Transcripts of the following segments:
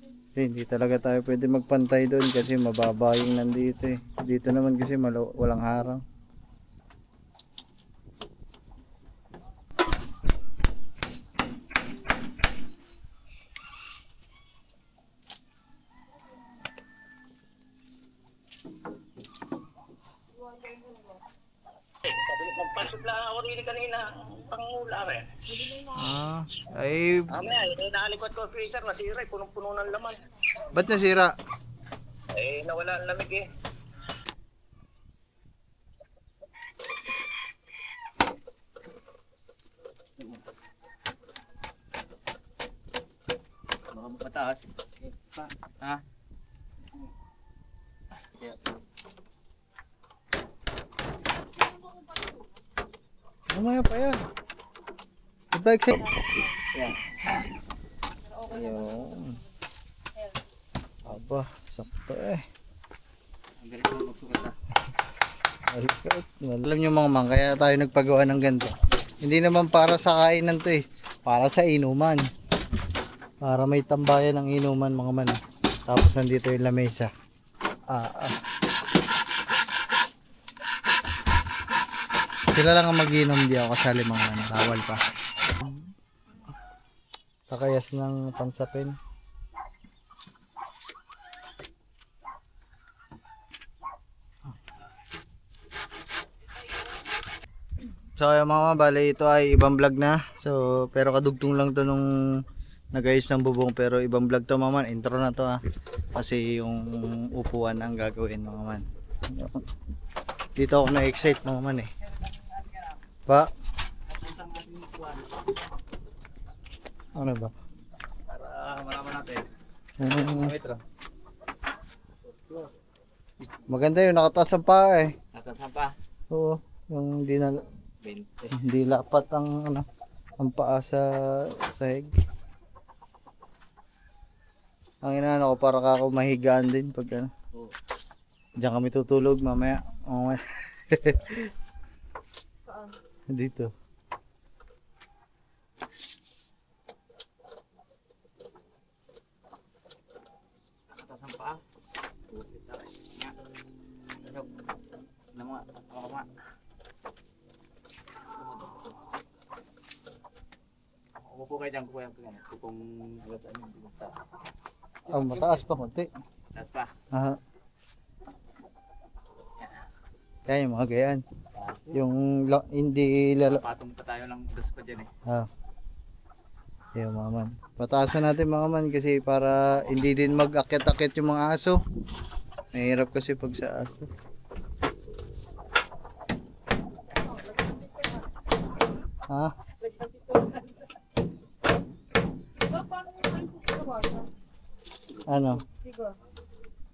Kasi hindi talaga tayo pwede magpantay doon kasi mababa yung nandito eh. Dito naman kasi walang harang. Magpasok lang ako rin kanina, pangula rin. Ay, Mamaya, inalikot ko freezer, nasira, punong-puno ng laman. ba't nasira? Nawala ang lamig eh. Baka mapataas. Ha? Mamaya pa yan. Bike set. Yan. Ayun. Aba, sakto eh. Ang galing mo magsukat na. Malikot. Alam nyo mga mang, kaya tayo nagpagawa ng ganito. Hindi naman para sa kainan to eh. Para sa inuman. Para may tambayan ng inuman mga man. Tapos nandito yung lamesa. Sila lang ang mag-inom, di ako kasali mga man. Bawal pa. Takayas ng pansapin. So yung mga bale, ito ay ibang vlog na. So pero kadugtong lang to nung nag-ayos ng bubong, pero ibang vlog to mga man. Intro na to ha. Kasi yung upuan ang gagawin mga man. Dito ako na-excite mga man eh. Ba? Ano ba? Para malaman natin. Wait lang. Maganda yung nakataas ang paa eh. Nakasan pa. Oo, yung 20. hindi lapat ang ano, ang paa sa sahig. Ang inaano ko para ako mahigaan din pag ano. Oo. Diyan kami tutulog mamaya. Dito. Nakasan pa. Umupo kayo dyan, kuya. Kung halataan yung basta. Mataas pa konti. Taas pa. Aha. Kaya yung mga gayaan. Yung hindi Patong pa tayo ng dos pa dyan eh. Yung mga man. Pataasan natin mga man kasi para hindi din mag-akit-akit yung mga aso. Mahirap kasi pag sa aso. Ha? Ano?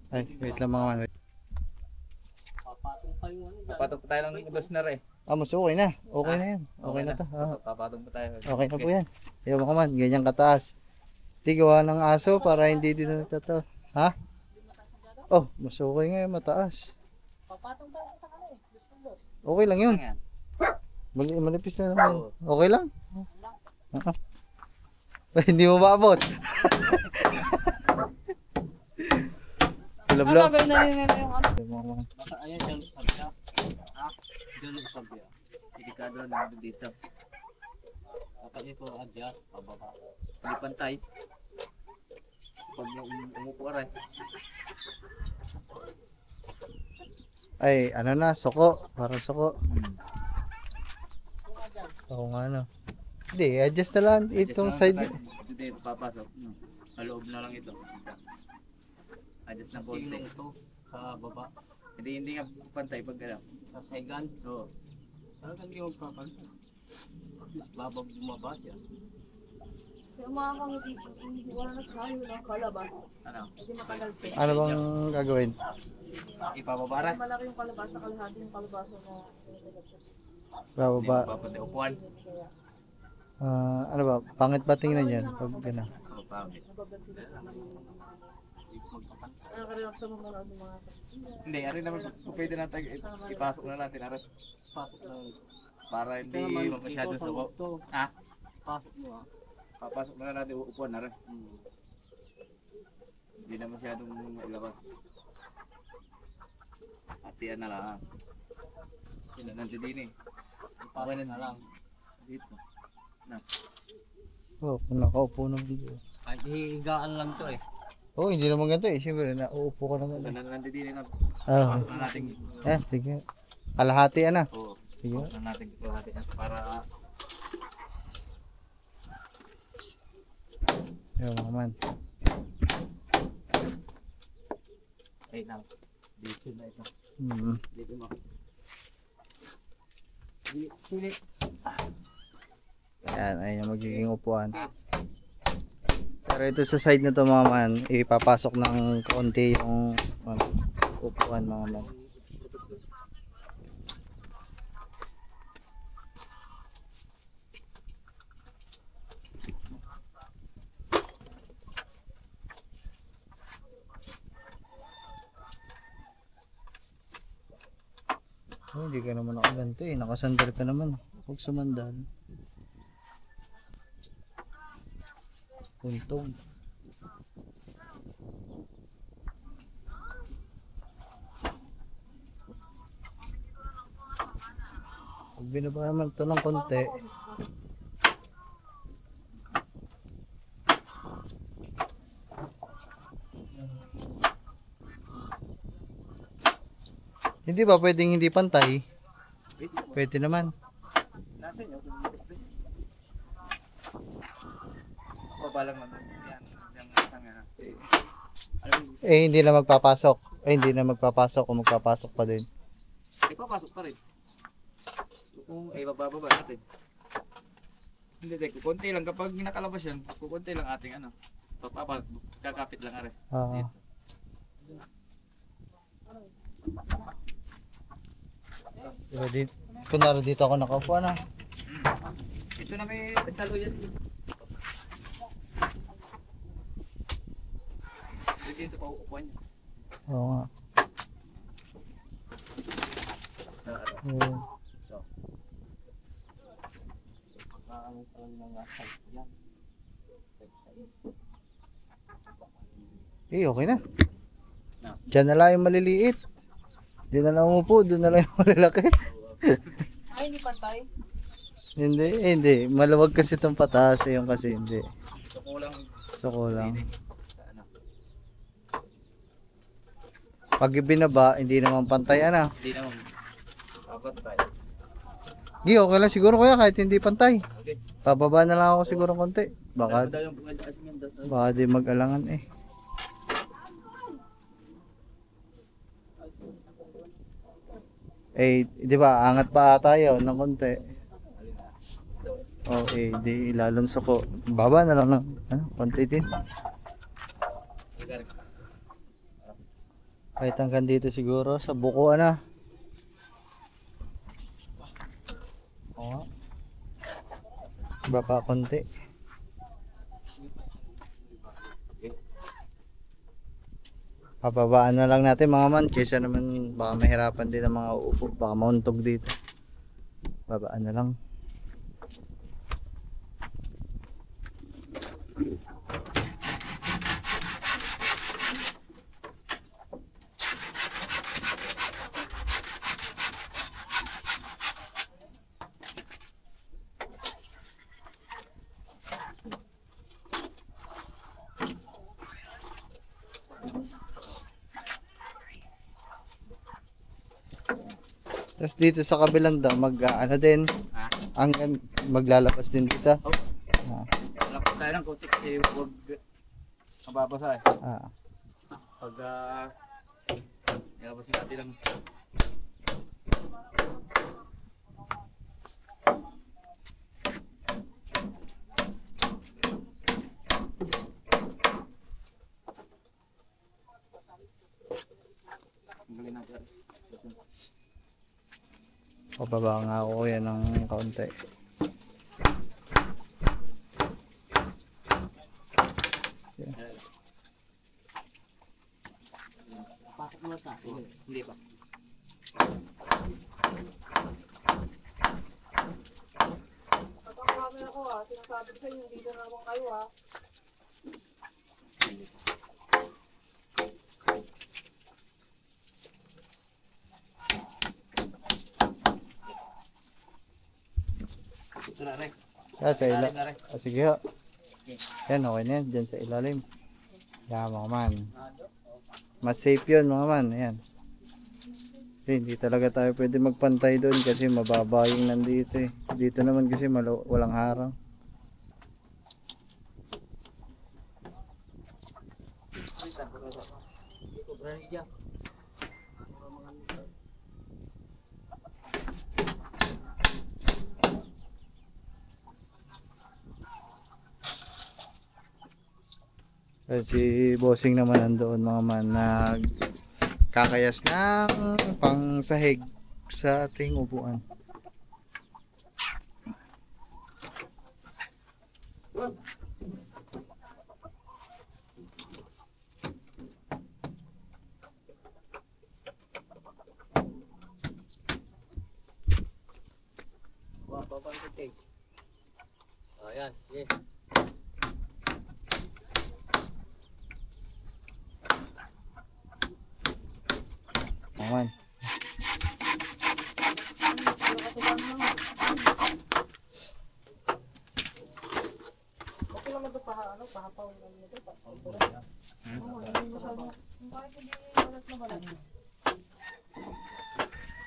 Ay, wait lang mga man. Wait. Papatong pa tayo ng dos na rin. Mas okay na. Okay na yan. Okay na to. Papatong pa tayo. Okay na po yan. Yung mga man, ganyan kataas. Hindi gawa ng aso para hindi din nagtataw. Ha? Oh, mas okay nga yung mataas. Okay lang yun. Malipis na naman. Okay lang? Hindi mo maabot. Blab-blab. Gagawin na rin nila yung ano. Ayan, dyan sabi na. Ha? Dyan sabi na. Delikado na dito. Dapat ito adjust, pababa. Hindi pantay. Pag umupo ka rin. Ay, ano na, suko. Parang suko. Oo nga no. Hindi, adjust na lang itong side. Hindi, papasok. Maloob na lang ito. Adjust na konti. Ito sa baba. Hindi nga pantay pag ano. Sa saigan? Oo. Parang hindi yung papantay. Babag bumaba siya. Yung mga kangiti, hindi wala na tayo ng kalabas. Ano? Hindi matagal pa. Ano bang gagawin? Ipababara? Malaki yung kalabas sa kalahati yung kalabasa na Bababa. Papantay upuan. Ano ba? Pangit ba tingnan yan? Pag gano'n. So, pangit. nakaka-relax sa mga ng mga Hindi, ari naman kung pwede natin ipasok na natin ari. Pasok na. Para hindi masyado suko. Ha? Pasok mo. Papasok na natin upuan na rin. Hindi na masyadong ilabas. Hatian na lang. Yun na nandito din eh. Okay na lang. Dito. Na. Oh, kung nakaupo naman dito. Kahit hihigaan lang to eh. Oh, hindi naman ganito eh. Siyempre, nauupo ka naman. Ganda na nandito din na. Ah, Pasok na natin. sige. Kalahati na. Oo. Sige. Pasok na natin. Para Yung mga man. ay lang. Dito na ito. Dito mo. Sili. Ayan, ayun yung magiging upuan. Pero ito sa side na to mga man, ipapasok ng konti yung upuan mga man. Oh, hindi ka naman nakaganto eh. Nakasandal ka naman. Huwag sumandal. Puntong. Pag binaba naman ito ng konti. Hindi ba pwedeng hindi pantay? Pwede naman. Nasa inyo. Pabalang naman. Yan. Yung isang ano. Alam mo, Hindi na magpapasok. Hindi na magpapasok o magpapasok pa din. papasok pa rin. Kung ay bababa natin. Hindi, kukunti lang. Kapag nakalabas yan, kukunti lang ating ano. Kakapit lang are. Ah. Pero dito, kunwari dito ako nakaupo na. Ito na may salo yan. Dito pa uupuan niya. Oo nga. Oo. Okay na. Diyan na lang yung maliliit. Diyan na lang umupo, doon na lang yung malalaki. Ay, hindi pantay. Hindi. Maluwag kasi itong pataas, yung kasi hindi. So kulang. So kulang. Ano? Pag ibinaba, hindi naman pantay ano. Hindi naman. Abot tayo. Okay lang siguro kuya kahit hindi pantay. Okay. Pababa na lang ako siguro konti. Baka Baka di mag-alangan eh. Di ba, angat pa tayo ng konti. Di ilalunso ko. Baba na lang ng konti din. Kahit hanggang dito siguro sa buko Oo. Baba konti. Pababaan na lang natin mga man kaysa naman baka mahirapan din ang mga uupo, baka mauntog dito. Babaan na lang. Tapos dito sa kabilang daw din Ha? hanggang maglalabas din dito. Wala pa tayo ng kautik eh, huwag mababasa eh. Pag nilabas natin lang. Tanggalin natin. Pababa nga ako kuya ng kaunti. Pasok mo sa akin. Hindi pa. Pagkakamera ko sinasabi sa inyo, dito na naman kayo Ito na rin. Sa Ilalim na rin. Sige ho. Yan, okay na yan. Diyan sa ilalim. Yan mga man. Mas safe yun mga man. Ayan. Kasi hindi talaga tayo pwede magpantay doon kasi mababa yung nandito eh. Dito naman kasi walang harang. Si bossing naman nandoon mga man nagkakayas ng pangsahig sa ating upuan. Ayan, sige. Aman. Okay lang ito pahapaw lang ito. Hindi masyado. Bakit hindi balat na balat?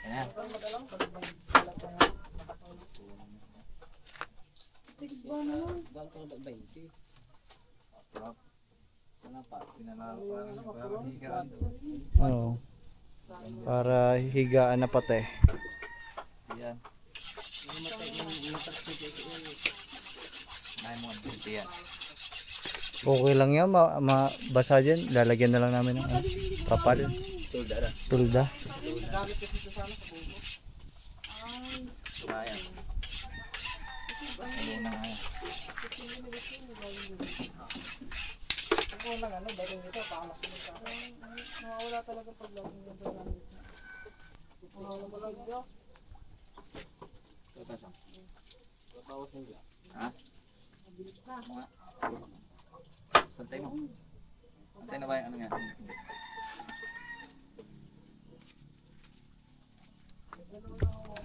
Ayan. Tigs ba naman? Oo. Para higaan na pati. Ayan. Nine mo, yan. Okay lang yan, mabasa dyan. Lalagyan na lang namin ng kapal. Tulda na. Tulda. Ayan. Ano na nga yan. Nawawala talaga pag laging nito namin. Nawawala talaga. Ha? Mabilis na. Pantay mo. Pantay na ba yung ano nga?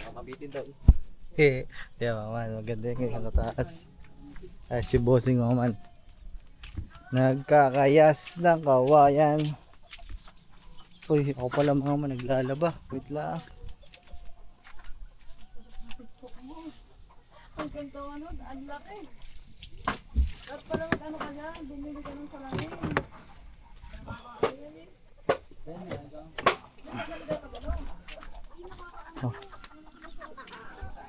Makabitin daw. Yeah, man, maganda yung kataas. Ay, si bossing man. Nagkakayas ng kawayan. Uy, ako pala mga man naglalaba. Wait lang. Ang ganito ano, ang laki. Dapat pala ano ka dyan, bumili ka ng salamin.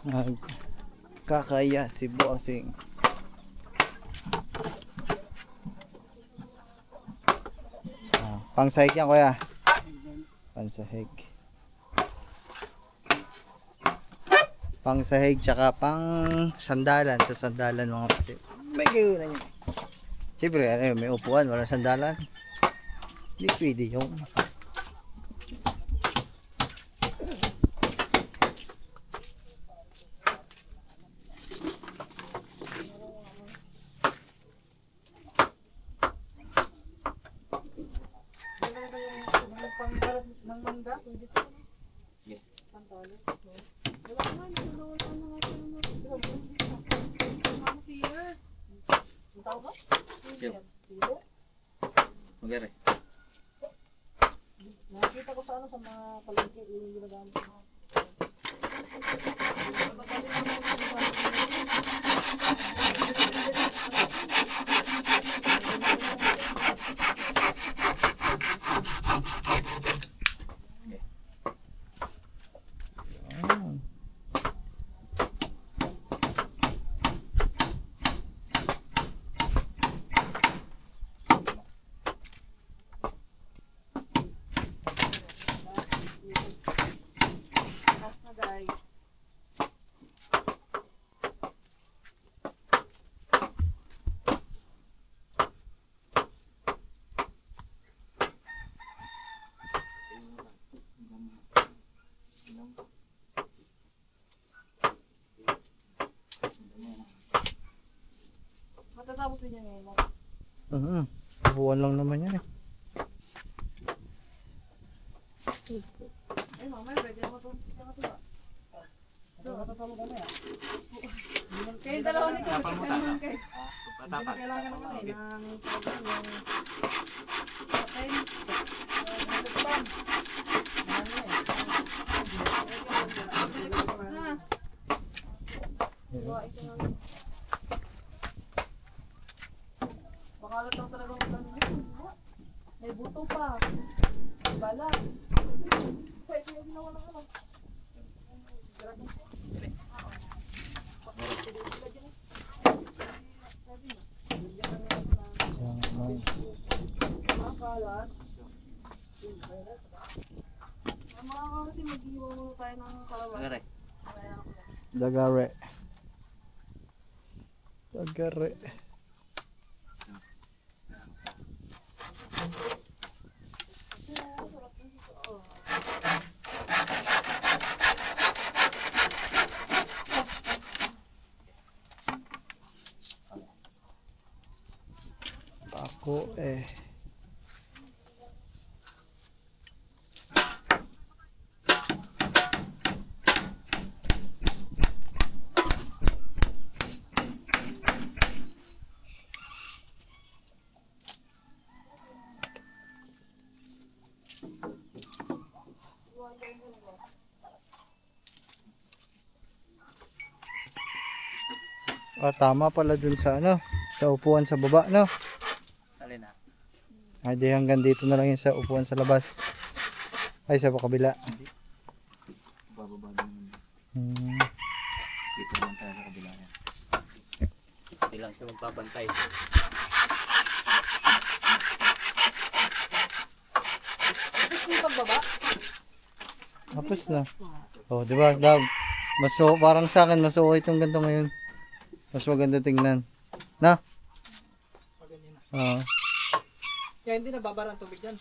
Nagkakayas si bossing. Pangsahig yan kuya. Pangsahig. Pangsahig tsaka pang sandalan. Sa sandalan mga kapatid. May gawin niya. Siyempre may upuan, walang sandalan. Hindi pwede yung pangbalat ng mangga. Pwede ko. Yes. Pantalo. Wala naman, tulungan ka na nga sa mga tiyer. Ang tao ba? Tiyer. Tiyer? Magare. Nakikita ko sa ano sa mga palengke yung ginagamit ko. Last na guys. Matatapos din yan ngayon. Buwan lang naman yan eh. Ay, mamaya pwede mo ito. Kayo dalawa ni Kuya. Tapal mo tata. Kayo. Patapal. Kailangan naman ng patay. Makalat lang talaga ang ulan niyo. May buto pa. Balat. Pwede yung ginawa ng ano. Makalat. Mga kasi mag-iwa muna tayo ng kalawan. Agare. Dagare. Dagare. Ako eh. Tama pala dun sa ano, sa upuan sa baba, no? Alin na. Ay, di hanggang dito na lang yung sa upuan sa labas. Ay, sa kabila. Bababa din. Dito lang tayo sa kabila yan. Hindi lang siya magpapantay. Tapos yung pagbaba. Tapos na. Oh, di ba? Parang sa akin, mas okay itong ganito ngayon. Mas maganda tingnan. Na? Oo. Kaya hindi nababara ang tubig dyan.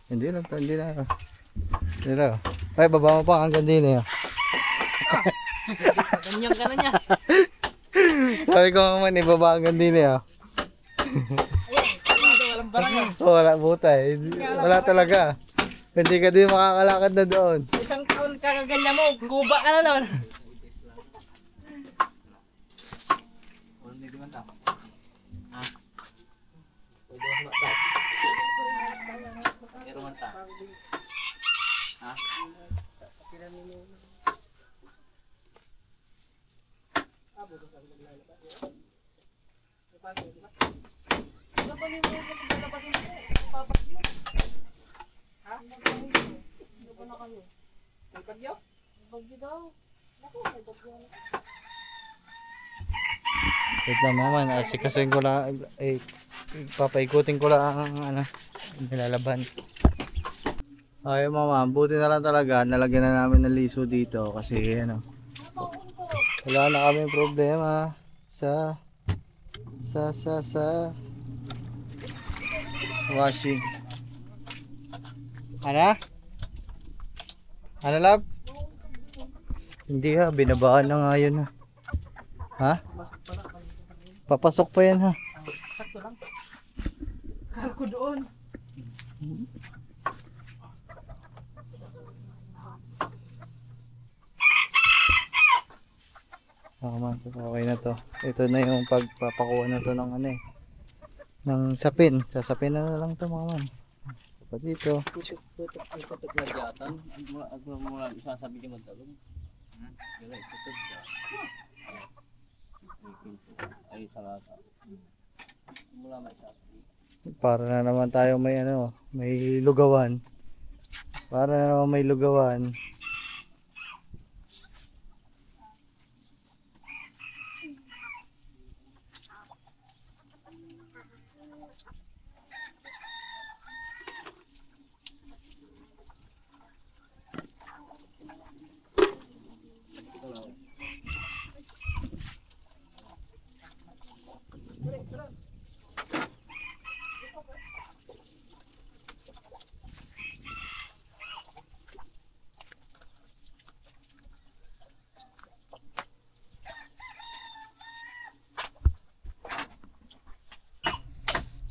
Hindi na. Hindi na. Ay, baba mo pa hanggang din eh. Ganyan ka na niya. Sabi ko naman, ibaba hanggang din eh. Walang barang. Wala butay. Wala talaga. Hindi ka din makakalakad na doon. Isang taon kakaganyan mo, guba ka na naman. Ano pa nito yung pagdalabatin mo? Papagyo. Ha? Ano pa na kayo? May bagyo? May bagyo daw. Naku, may bagyo. Wait lang naman, asikasuin ko lang, papaikutin ko lang ang ano, nilalaban. Ay mama, buti na lang talaga, nalagyan na namin ng liso dito kasi ano, wala na kami problema sa washing. Ano? Ano lab? Hindi ha, binabaan na nga yun ha. Ha? Papasok pa yan ha. Sakto lang. Kala ko doon. Okay na to. Ito na yung pagpapakuha na to ng ano eh. Ng sapin. Sasapin na lang to mga man. Pa dito. Tutok na diyatan. Mula isasabi niya magtalong. Gala, tutok na. Ay, salata. Mula may sasabi. Para na naman tayo may ano, may lugawan. Para na naman may lugawan.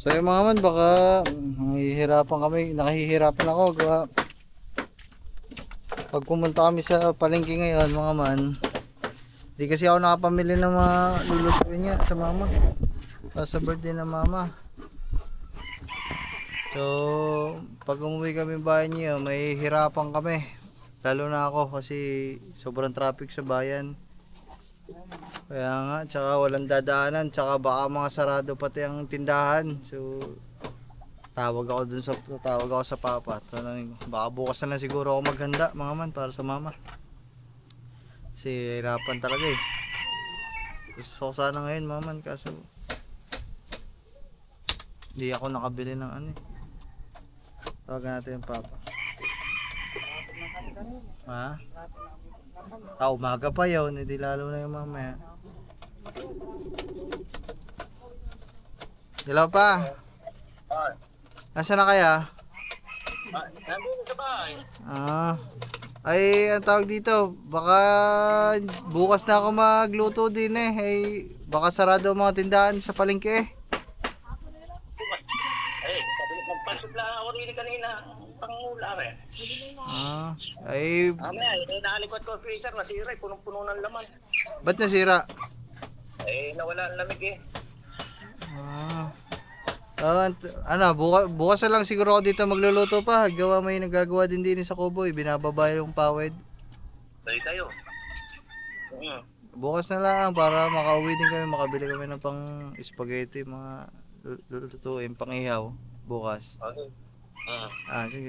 So yung mga man, baka nakahihirapan ako gawa Pag pumunta kami sa palengke ngayon mga man, di kasi ako nakapamili ng mga lulutuin niya sa mama. Sa birthday ng mama. So, pag umuwi kami bahay niyo, may hirapan kami. Lalo na ako kasi sobrang traffic sa bayan. Kaya nga, tsaka walang dadaanan, tsaka baka mga sarado pati ang tindahan. So, tawag ako sa papa. Baka bukas na lang siguro ako maghanda mga man para sa mama. Kasi hirapan talaga eh. Gusto ko sana ngayon mga man kaso hindi ako nakabili ng ano eh. Tawagan natin yung papa. Ha? Umaga pa yun, hindi lalo na yung mamaya. Hello pa. Nasaan na kaya? Nandun sa bahay. Ay, ang tawag dito, baka bukas na ako magluto din eh. Ay, baka sarado ang mga tindahan sa palengke eh. Sabi ko, magpasok lang ako rin kanina. Pangulam eh. Ay, Mamaya, nakalikot ko freezer, nasira, punong-puno ng laman. ba't nasira? Nawala ang lamig eh. Bukas na lang siguro ako dito magluluto pa. Gawa may nagagawa din sa Kuboy. Binababa yung pawid. Dali tayo. Bukas na lang para makauwi din kami. Makabili kami ng pang spaghetti, mga lulutuin, pang ihaw. Bukas. Okay.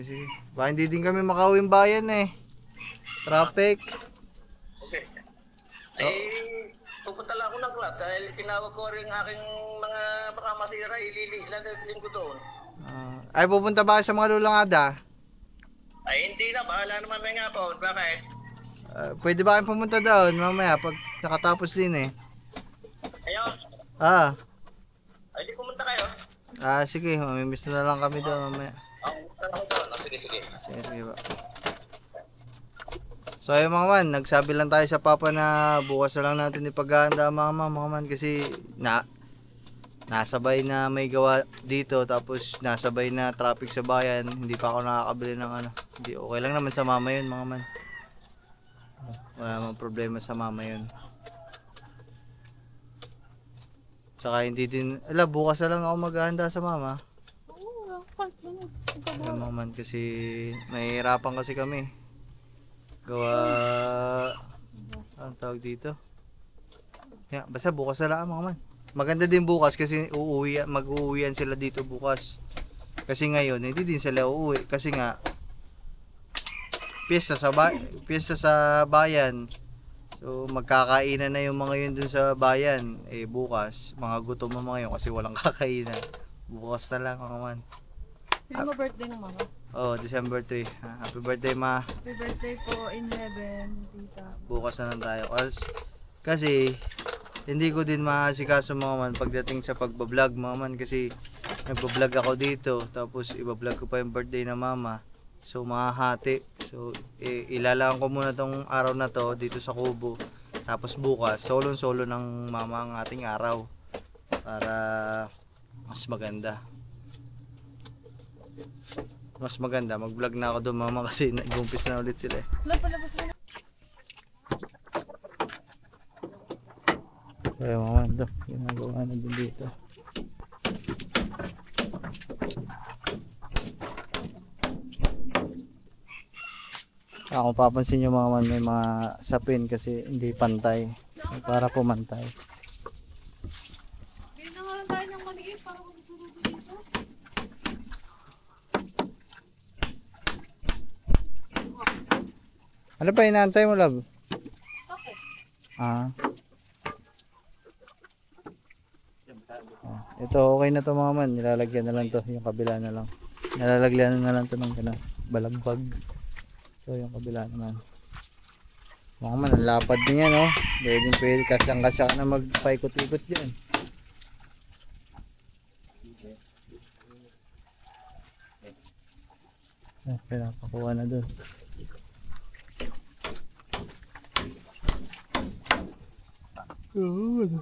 Sige. Baka hindi din kami makauwi yung bayan eh. Traffic. Okay. Pupunta lang ako ng club dahil tinawag ko rin aking mga baka masira, ilililan ko doon. Ay, pupunta ba sa mga lulangada? Ay, hindi na. Bahala naman may nga po. Bakit? Pwede ba kayong pumunta doon mamaya pag nakatapos din eh? Ayun. Ay, di pumunta kayo. Sige. Mamimiss na lang kami doon mamaya. Pumunta lang ako doon. Sige. Sige ba? So ayun mga man, nagsabi lang tayo sa papa na bukas na lang natin ipaghahanda mga man kasi nasabay na may gawa dito tapos nasabay na traffic sa bayan, hindi pa ako nakakabili ng ano. Hindi, okay lang naman sa mama yun mga man. Wala namang problema sa mama yun. Tsaka hindi din, bukas na lang ako maghahanda sa mama. Ayun mga man kasi nahihirapan kasi kami. Gawa ang tawag dito. Basta bukas na lang mga man. Maganda din bukas kasi mag-uuwian sila dito bukas. Kasi ngayon hindi din sila uuwi kasi nga piyesta sa bayan. So magkakainan na yung mga yun dun sa bayan. Bukas mga gutom ang mga yun kasi walang kakainan. Bukas na lang mga man. Hindi mo birthday ng mama? December 3. Happy birthday ma. Happy birthday po in heaven, tita. Bukas na lang tayo. Kasi hindi ko din maasikaso mga man pagdating sa pagbablog mga man kasi nagbablog ako dito tapos ibablog ko pa yung birthday ng mama. So mahahati. So ilalaan ko muna tong araw na to dito sa Kubo. Tapos bukas solo ng mama ang ating araw para mas maganda. Mag-vlog na ako doon mama kasi nag-umpis na ulit sila eh. Palabas mo na. Kaya mama ito, ginagawa na din dito. Kung papansin nyo mga man, may mga sapin kasi hindi pantay. Para pumantay. Bili na nga lang tayo ng maliit para magsusudo dito. Ano pa inaantay mo, love? Okay. Ito okay na to mga man. Nilalagyan na lang to. Yung kabila na lang. Nilalagyan na lang to ng balagbag. So yung kabila naman. Mga man, ang lapad niya no. Pwede kasyang-kasya ka na magpaikot-ikot dyan. Pinapakuha na dun. Good.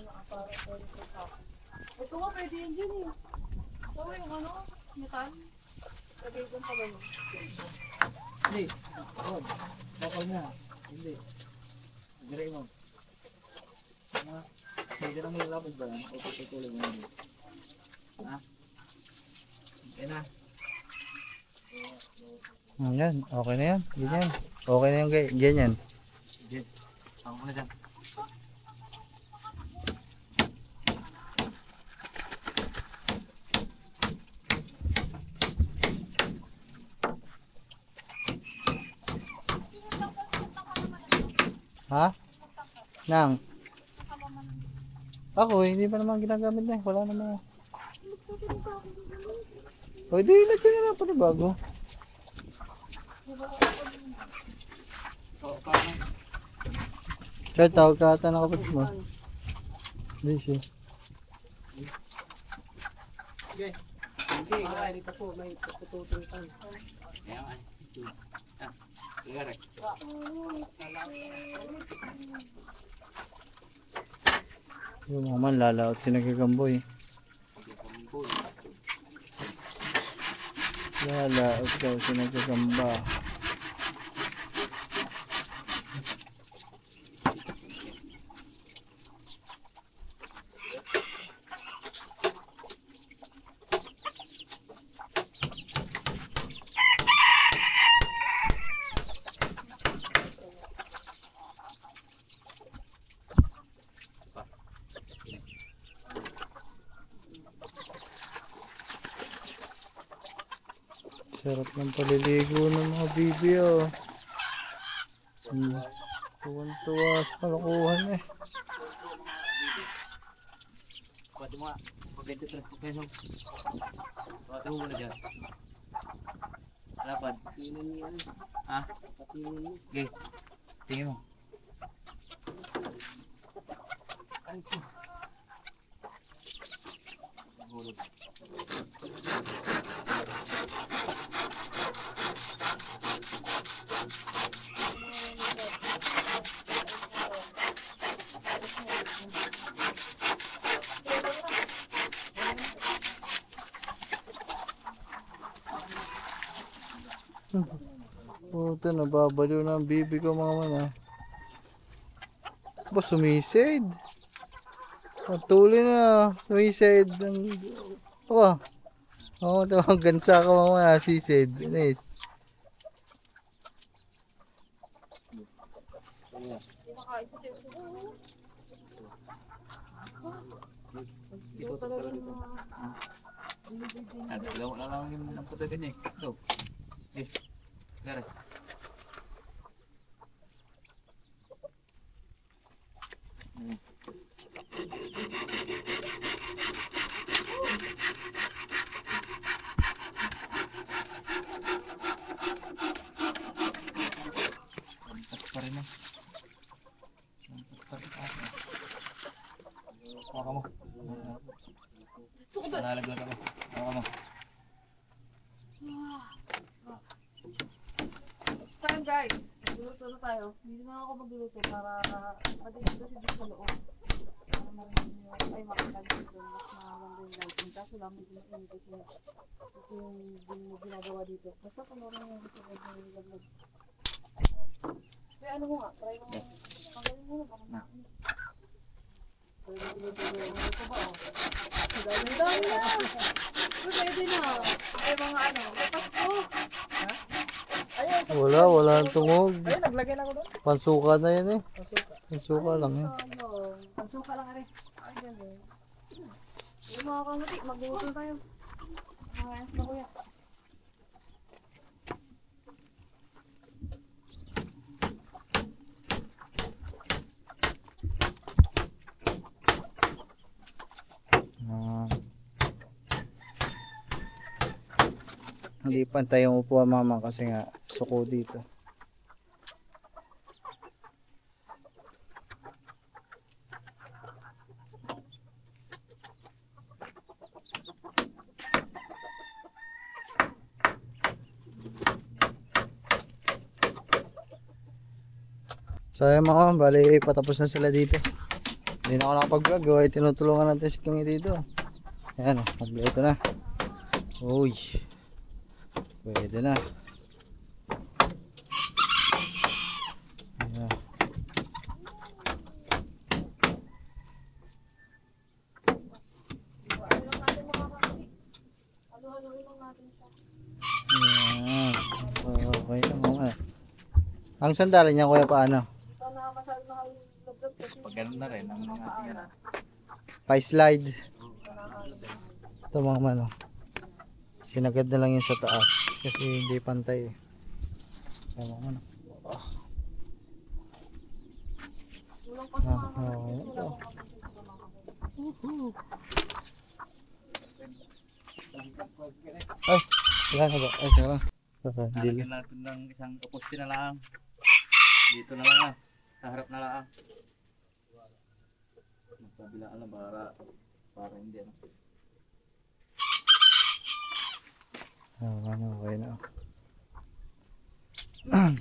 para pwede sa tapos. Ito nga pwede yan dyan eh. Ito yung ano, metal. Lagay doon pa gano'n. Hindi. Oo. Bakal na. Hindi. Diray mo. Pwede lang yung lapad ba? O tutulog mo hindi. Ha? Okay na. Yan, okay na yan. Ganyan. Okay na yung ganyan. Jet. Ako na dyan. Ha? Nang? Ako, hindi pa naman ginagamit na. Wala naman. O, di ilagyan na lang pa na bago. Kaya tawag ka ata ng kapatid mo. Hindi siya. Okay. Hindi. Dito po. May tututulong. Ayan. Ah. Igarek. Yung mga man lalaot si nagkagamboy. Lalaot daw si nagkagamba. Sarap ng paliligo ng mga bibi oh. Tuwan-tuwa sa kalokohan eh. Pwede mo nga. Pwede ito. Pwede mo. Pwede mo muna dyan. Lapad. Ha? Okay. Tingin mo. Ay po. Hulog. Puta, nababaliw na ang bibi ko mga man ah. Ba, sumisid. Patuloy na. Sumisid. Oh, oh, tawag gansa ka mga man ah. Sisid. Nice. Kumakain sa siguro. Ito talaga na. Alam mo na lang yung napatagan niya eh. Ito. Eh. Gara. Pantas pa rin eh. Pantas pa rin ako. Hawa mo. Nalaglag ako. Hawa mo. It's time guys. Magluluto na tayo. Hindi na ako magluluto para madinig kasi dito sa loob. Para marinig nyo. Ay makakagod dito. Mas maganda yung lighting. Kaso lang hindi na kasi ito yung ginagawa dito. Basta panoorin mo yung gusto ko yung nilaglag. Kaya ano mo nga. Try mo nga. Pagaling mo na. Baka na. Ito ba o? Dami na. Pwede na. Ay mga ano. Pasko. Wala ang tungog. Ayun, naglagay na ako doon. Pansuka na yan eh. Pansuka lang yan. Pagsuka lang rin. Ay, gano'n. Yung mga kangati, mag-uutol tayo. Ayos na kuya. Hindi pantay yung upuan mama kasi nga suko dito. So ayun mga bali patapos na sila dito. Hindi na ako nakapag-vlog. Ay, tinutulungan natin si Kingi dito. Ayan, kompleto na. Uy. Pwede na. Ayan. Halo-haloin lang natin siya. Ayan. Okay na mga. Ang sandalan niya kuya paano? Ito nakakasyal na loob-loob kasi. Pag ganun na rin, ang mga tingin. Pa-slide. Ito mga mano. Sinagad na lang yun sa taas. Kasi hindi pantay eh. Ayan mga mano. Walang pa sa mga kapatid. Wala akong kapatid sa mga kapatid. Ay! Wala na ba? Ay, sarang. Lalagyan natin ng isang poste na lang. Dito na lang sa harap na lang. Magkabila na para hindi ano. Okay na. Yun.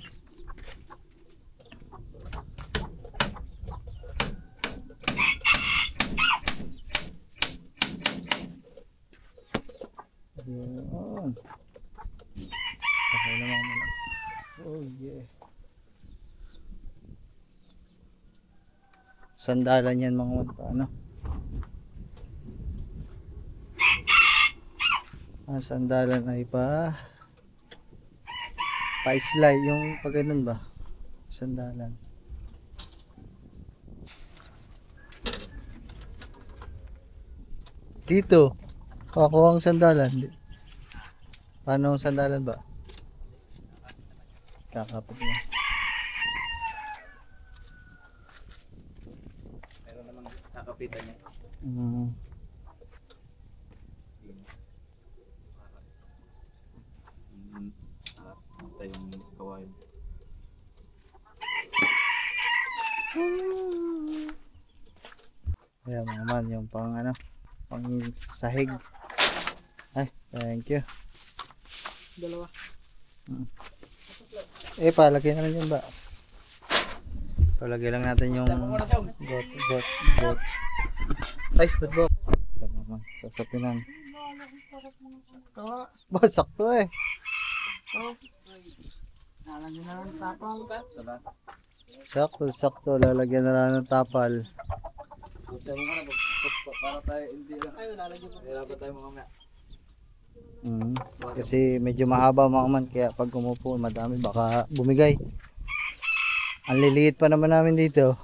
Okay na mga muna. Oh yeah. Sandalan yan mga muna. Ano? Ang sandalan ay pa-slide yung pag ganun ba? Sandalan. Dito. Ako ang sandalan. Paano ang sandalan ba? Kakapit niya. Meron namang kakapitan niya. Ito yung kawain. Ayan mga man, yung pang ano, pang sahig. Ay, thank you. Dalawa. Palagay na lang dyan ba? Palagay lang natin yung bot. Ay, bot. Sasapinan. Ba, sakto eh. Lalagyan na lang tapang. Sakto. Lalagyan na lang ng tapal. Gusto mo na para tayo hindi lang. Ay, lalagyan mo. Kaya tayo mga Kasi medyo mahaba mga man, kaya pag umupo madami baka bumigay. Ang liliit pa naman namin dito.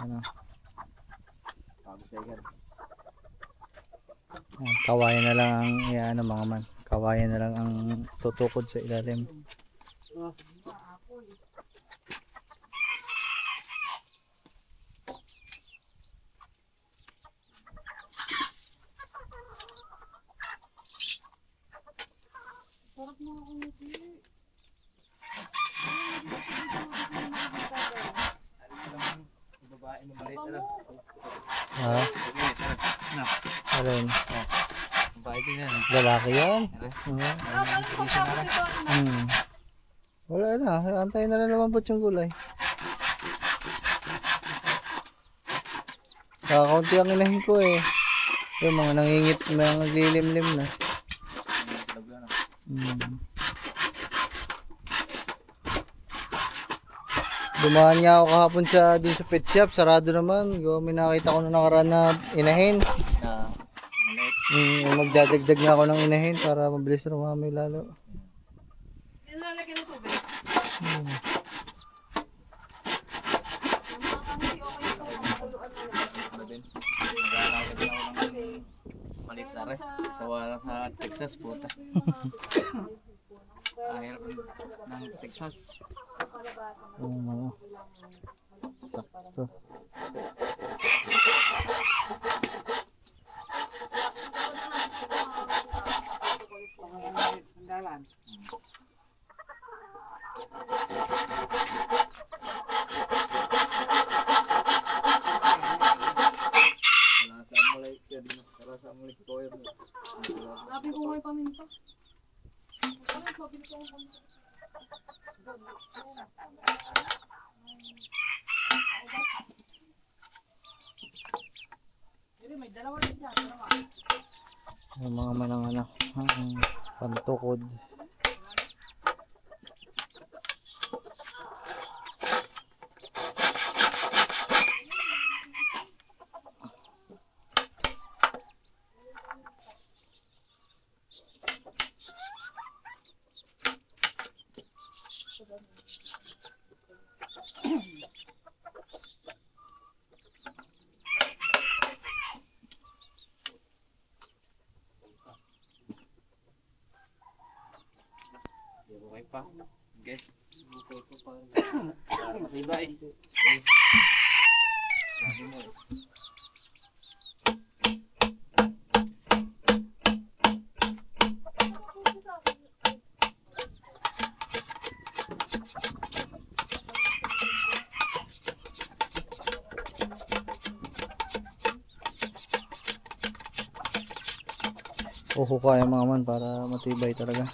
Ano? Kawayan na lang ang ano mga man. Kawayan na lang ang tutukod sa ilalim. Sarap mga kumiti. babae na maliit na. Ha? Alin? Babae din yan. Lalaki yan? Ano? Wala na. Antayin na lang lumambot yung gulay. Kakaunti ang inahin ko eh. Yung mga nangingit, mga naglilimlim na. Dumaan nga ako kahapon dun sa pet shop, sarado naman. May nakita ko na nakaraan na inahin. Magdadagdag nga ako ng inahin para mabilis rumami lalo. Nilalagyan ng tubig. Malit na rin. Sawa sa Texas puta. Ahirap ng Texas. Sakto. Sandalan. Sabi ko Yung mga manang ano, pantukod. Okay pa. Okay. Matibay. Okay. Sabi mo eh. Kaya mga man para matibay talaga.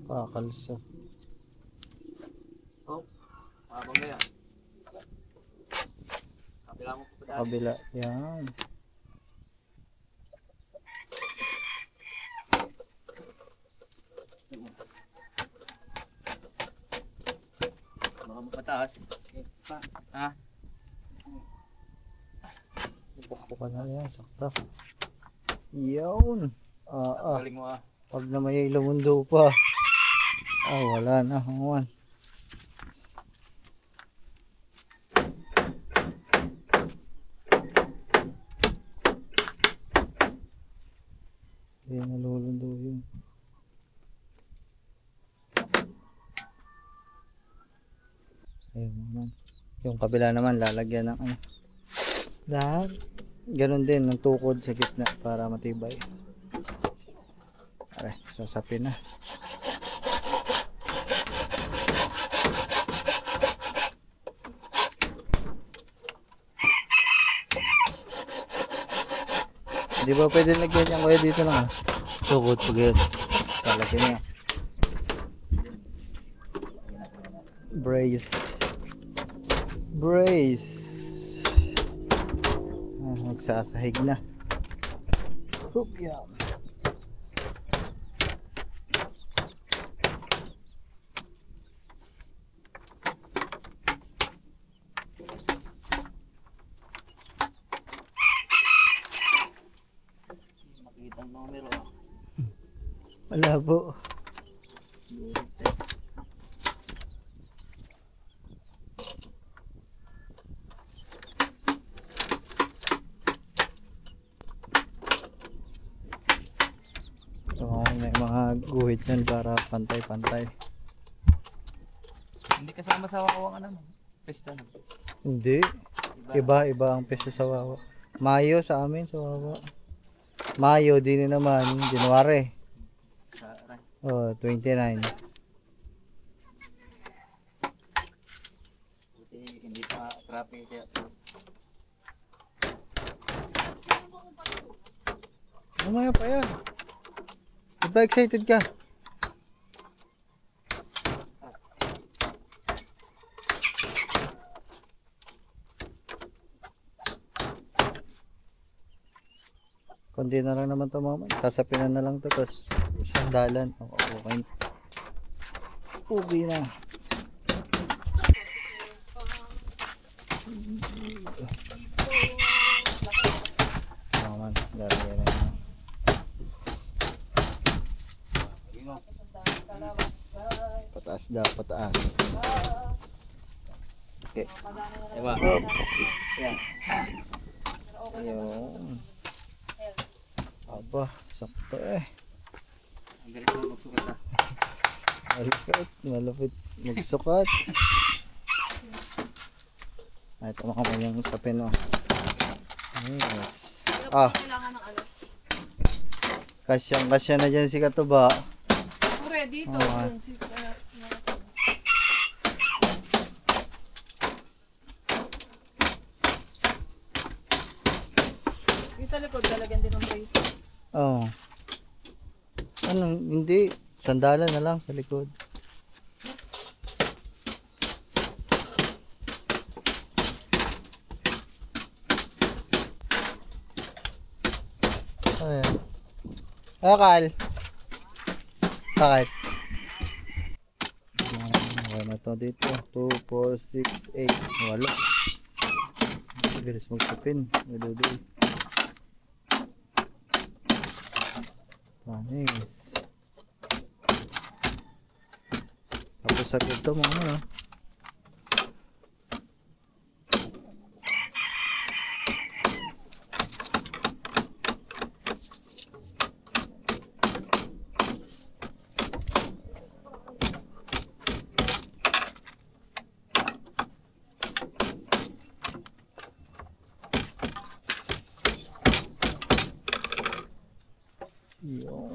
Pakalsa. Oh. Habang na yan. Kabila mo pa dahil. Kabila. Yan. Baka mapataas. Pa. Ha? Bukbukan na yan. Sakta. Yun. Galing mo ah. Pag na may ilamundo pa. Wala na. Huwan. Hindi nalulundo yun. Ayun naman. Yung kabila naman lalagyan ng ano. Lahat. Ganon din ng tukod sa gitna para matibay. Aray, sasapin na. Di ba pwede lagyan niya kuya dito lang tukod pag yun. Lalagyan niya. Brace. Brace. Magsasahig na. Hoop, yan. Makita ang numero ah. Malabo. May mga guhit yan para pantay-pantay. Hindi kasama sa Wawa ano? Pesta na. Hindi. Iba ang peso sa Wawa. Mayo sa amin sa Wawa. Mayo din naman. January. Sa 29. Buti hindi pa traffic siya. Mamaya pa yan. Ba't ba excited ka? Kundi na lang naman ito mga man. Sasapinan na lang ito. Tapos sandalan. Okay. Ubi na. Mga man. Lalagyan na yun. Pataas daw, pataas. Okay. Diba? Yan. Ayun. Aba, sakto eh. Ang galing mo magsukat ah. Malupit, malupit. Magsukat. Ay, ito mga kamay yung sapin, oh. Yes. Pero Ah. kailangan ng ano. Kasyang-kasya na dyan si Katuba. Pure, dito. Ah. Dun, yung sa likod, lalagyan din ng brace. Oh. Anong, hindi. Sandalan na lang sa likod. Ayan. Akal. Bakit? Okay na to dito. 2, 4, 6, 8. Wala. Bilis magsapin. Madudoy. Nice. Tapos sa ito mga ano. Yun.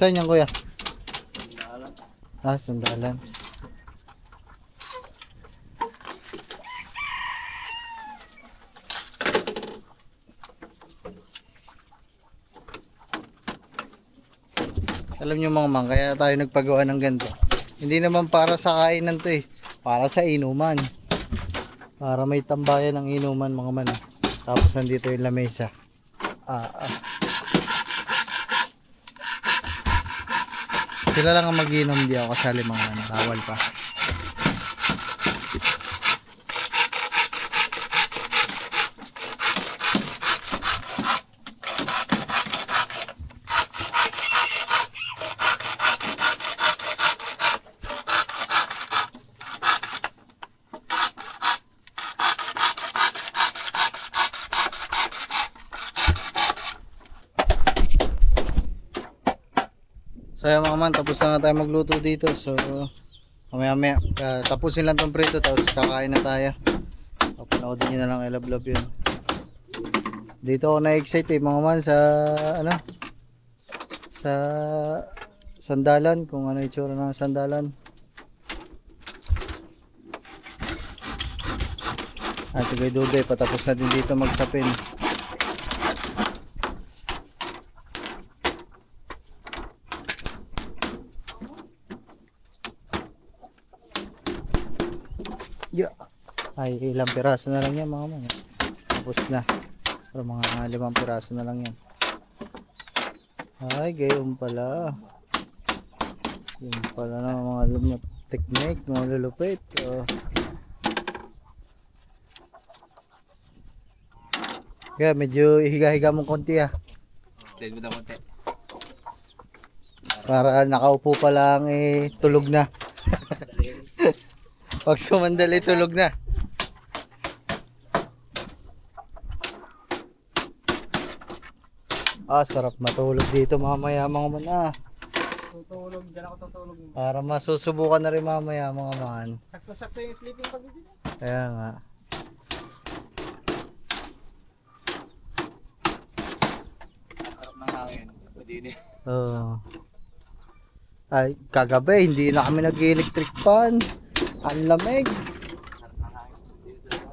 Saan yan kuya? Ah, sandalan. Alam nyo mga mang, kaya tayo nagpagawa ng ganito. Hindi naman para sa kainan to eh. Para sa inuman. Para may tambayan ng inuman mga man. Tapos nandito yung lamesa. Sila lang ang mag-inom, di ako kasali mga ano, bawal pa. So yan mga man, tapos na nga tayo magluto dito. So mamaya tapusin lang tong prito, tapos kakain na tayo. Panoodin nyo na lang, I love love yun. Dito ako na-excite mga man sa ano, sa sandalan, kung ano itsura ng sandalan. At sigay Dudoy, patapos na din dito magsapin. Yeah. Ay ilang piraso na lang yan mga man. Tapos na. Pero mga 5 piraso na lang yan. Ay gayon pala. Yun pala na mga technique, mga lulupit. Kaya medyo ihiga-higa mong konti ah. Slide mo na konti. Para nakaupo pa lang eh tulog na. Pag sumandali tulog na. Sarap matulog dito mamaya mga man Tutulog, dyan ako tutulog. Para masusubukan na rin mamaya mga man. Sakto-sakto yung sleeping pag dito. Kaya nga. Harap ng hangin. Padini. Ay, kagabi hindi na kami nag-electric fan. Ang lamig. Harap ng hangin. Dito sa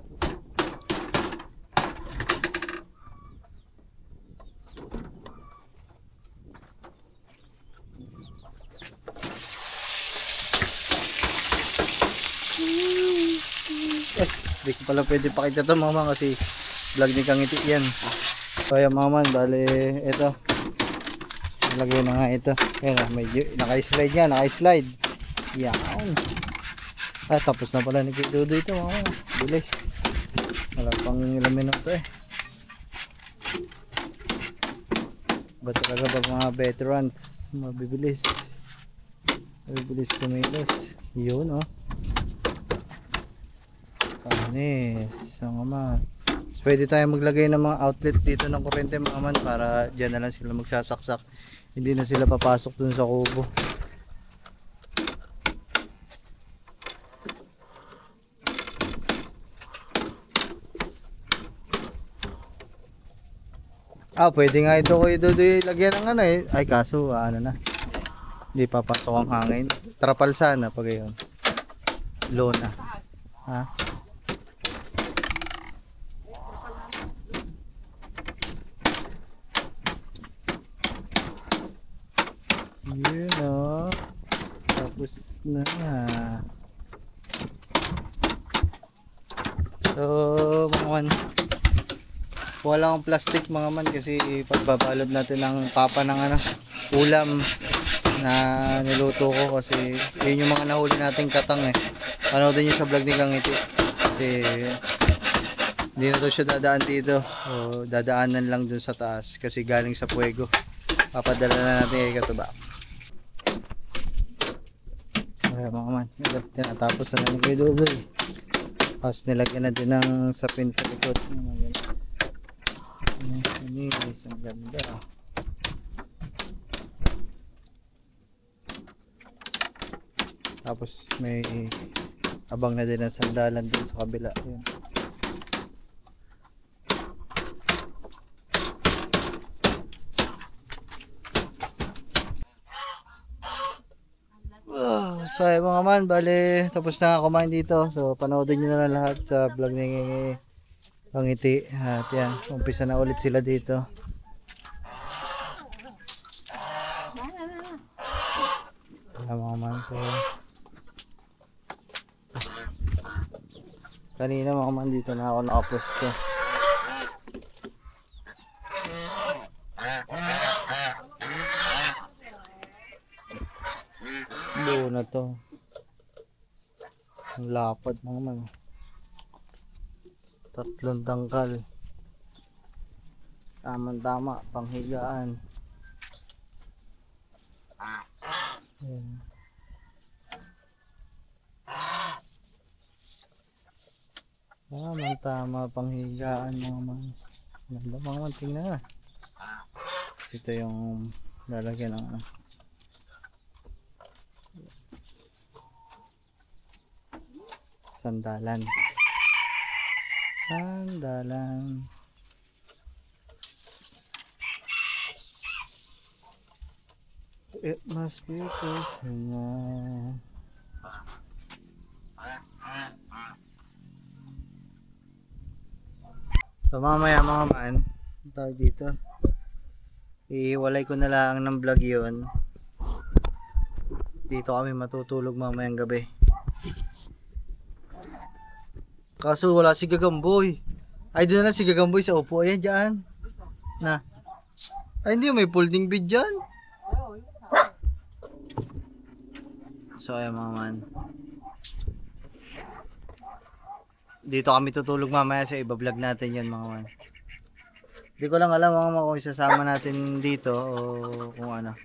Hindi ko pala pwede pakita to mga man kasi vlog ni Kangiti yan. So ayan mga man, bali ito. Nalagay na nga ito. Ayan, medyo naka-slide nga, naka-slide. Yan. Tapos na pala ni Kidudo ito mga man. Bilis. Wala pang ilang minuto eh. Ba talaga pag mga veterans, mabibilis. Mabibilis kumilos. Yun oh. Panis. So nga man. So, pwede tayo maglagay ng mga outlet dito ng kuryente mga man para dyan na lang sila magsasaksak. Hindi na sila papasok dun sa kubo. Pwede nga ito ko lagyan ng ano eh. Ay kaso ano na. Hindi papasok ang hangin. Trapal sana pag yun. Low na. Ha? Yun o. Tapos na. So mga man, wala akong plastic mga man kasi pagbabalot natin ng papa ng ano, ulam na niluto ko kasi yun yung mga nahuli nating katang eh. Panoodin nyo sa vlog ni Kangiti kasi hindi na to siya dadaan dito o dadaanan lang dun sa taas kasi galing sa puwego. Papadala na natin kay Katuba. Ayan mga man, tinatapos na namin kay Dudoy. Tapos nilagyan na din ng sapin sa likod. Anis, ang ganda. Tapos may abang na din ang sandalan dun sa kabila. Ayan. So ay mga man, bali tapos na kumain dito. So panoodin nyo na lang lahat sa vlog ni Kangiti. At yan, umpisa na ulit sila dito. Ayan mga man, so kanina mga man dito na ako nakaposto. Buo na to. Ang lapad mga man. 3 tangkal. Tama panghigaan. Ayan. Tama panghigaan mga man. Ganda mga man, tingnan na. Ito yung lalagyan ng ano. Sandalan. It must be personal. So mamaya mga man, tawag dito, ihiwalay ko na lang ng vlog yun. Dito kami matutulog mamayang gabi. Kaso wala si Gagamboy. Ay doon na si Gagamboy sa upo. Ayan dyan. Na. Ay hindi, may folding bed dyan. So ayan mga man. Dito kami tutulog mamaya sa iba vlog natin yan mga man. Hindi ko lang alam mga man kung isasama natin dito o kung ano.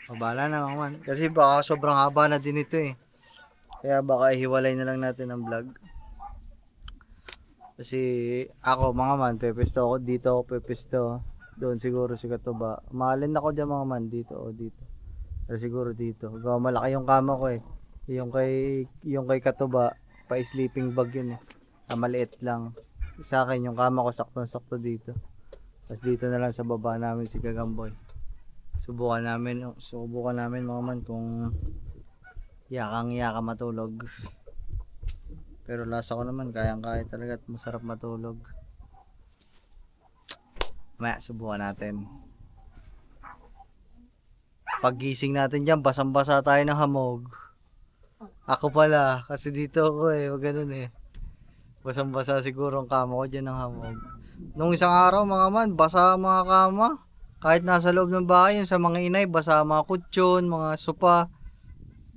O bahala na mga man. Kasi baka sobrang haba na din ito eh. Kaya baka ihiwalay na lang natin ang vlog. Kasi ako mga man, pepesto ako dito, ako pepesto. Doon siguro si Katuba. Mahalin ako dyan mga man, dito o dito. Pero siguro dito. Gawa malaki yung kama ko eh. Yung kay Katuba, pa-sleeping bag yun eh. Maliit lang. Sa akin yung kama ko sakto-sakto dito. Tapos dito na lang sa baba namin si Gagamboy. Subukan namin mga man kung yakang-yaka matulog. Pero lasa ko naman, kayang-kaya talaga at masarap matulog. Maya, subukan natin. Paggising natin dyan, basang-basa tayo ng hamog. Ako pala, kasi dito ako eh, wag ganun eh. Basang-basa siguro ang kama ko dyan ng hamog. Nung isang araw mga man, basa ang mga kama. Kahit nasa loob ng bahay, yun sa mga inay, basa ang mga kutsyon, mga sopa.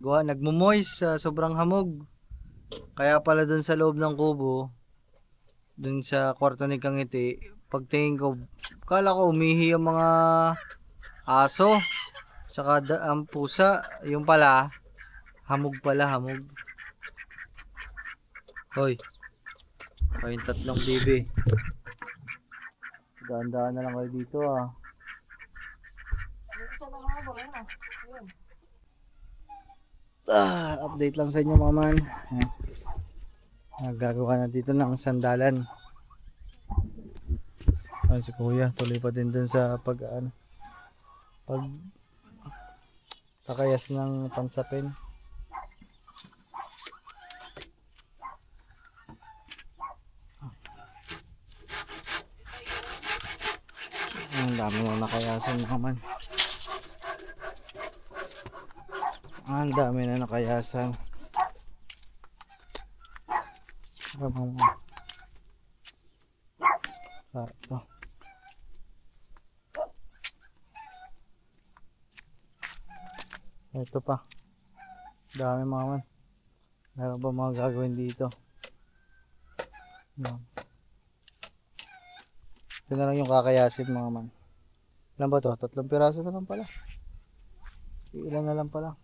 Gawa, nagmumoist sa sobrang hamog. Kaya pala dun sa loob ng kubo, dun sa kwarto ni Kangiti, pagtingin ko, kala ko umihi ang mga aso. Tsaka ang pusa, yung pala, hamog pala, hamog. Hoy, kayong tatlong bibi. Daan-daan na lang kayo dito ah. Dito sa mga ba? Ayun na. Ayun. Update lang sa inyo mga man. Nagagawa na dito ng sandalan. Si kuya tuloy pa din dun sa pag takayas ng pansapin. Ang dami na nakayasan mga man. Ang dami na nakayasan. Ito. Ito pa. Dami mga man. Meron ba mga gagawin dito? No. Ito na lang yung kakayasin mga man. Ilan ba to? 3 piraso na lang pala. Ilan na lang pala.